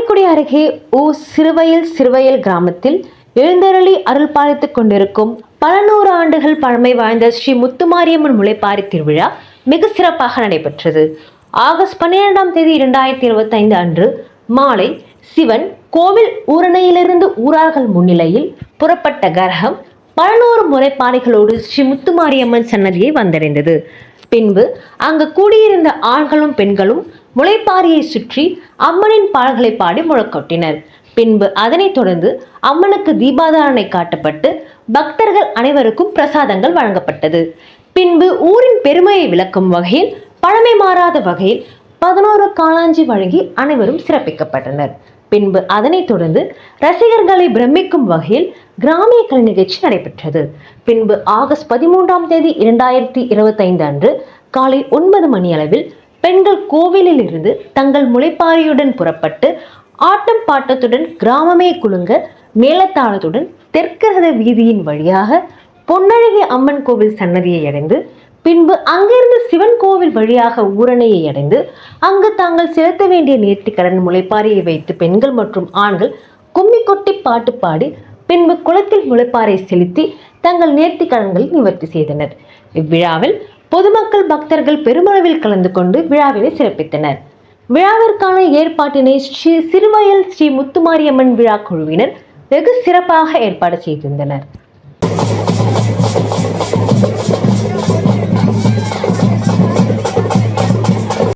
காரைக்குடி அருகே சிறுவயல் கிராமத்தில் எழுந்தருளி அருள் பாலித்துக் கொண்டிருக்கும் பல நூறு ஆண்டுகள் பழமை வாய்ந்த ஸ்ரீ முத்துமாரியம்மன் முளைப்பாரி திருவிழா மிக சிறப்பாக நடைபெற்றது. ஆகஸ்ட் 12ஆம் தேதி 2025 அன்று மாலை சிவன் கோவில் ஊரணையிலிருந்து ஊரார்கள் முன்னிலையில் புறப்பட்ட கரகம் பல நூறு முளைப்பாரிகளோடு ஸ்ரீ முத்துமாரியம்மன் சன்னதியை வந்தடைந்தது. பின்பு அங்கு கூடியிருந்த ஆண்களும் பெண்களும் முளைப்பாரியை சுற்றி அம்மனின் பாடல்களை பாடி முழக்கொட்டினர். பின்பு அதனைத் தொடர்ந்து அம்மனுக்கு தீபாதாரணை காட்டப்பட்டு பக்தர்கள் அனைவருக்கும் பிரசாதங்கள் வழங்கப்பட்டது. பின்பு ஊரின் பெருமையை விளக்கும் வகையில் பழமை மாறாத வகையில் 11 காளாஞ்சி வழங்கி அனைவரும் சிறப்பிக்கப்பட்டனர். பின்பு அதனைத் தொடர்ந்து ரசிகர்களை பிரமிக்கும் வகையில் கிராமிய கலை நிகழ்ச்சி நடைபெற்றது. பின்பு ஆகஸ்ட் 13ஆம் தேதி 2025 அன்று காலை 9 மணி அளவில் பெண்கள் கோவிலில் இருந்து தங்கள் முளைப்பாரியுடன் புறப்பட்டு ஆட்டம் பாட்டத்துடன் கிராமமே குலுங்க மேளதாளத்துடன் தெற்கரத வீதியின் வழியாக பொன்னழகி அம்மன் கோவில் சன்னதியை அடைந்து பின்பு அங்கிருந்து சிவன் கோவில் வழியாக ஊரணையை அடைந்து அங்கு தாங்கள் செலுத்த வேண்டிய நேர்த்திக்கடன் முளைப்பாரியை வைத்து பெண்கள் மற்றும் ஆண்கள் கும்மி கொட்டி பாட்டு பாடி பின்பு குளத்தில் முளைப்பாறை செலுத்தி தங்கள் நேர்த்திக்கடன்களை நிவர்த்தி செய்தனர். இவ்விழாவில் பொதுமக்கள் பக்தர்கள் பெருமளவில் கலந்து கொண்டு விழாவினை சிறப்பித்தனர். விழாவிற்கான ஏற்பாட்டினை சிறுவயல் ஸ்ரீ முத்துமாரியம்மன் விழா குழுவினர் வெகு சிறப்பாக ஏற்பாடு செய்திருந்தனர்.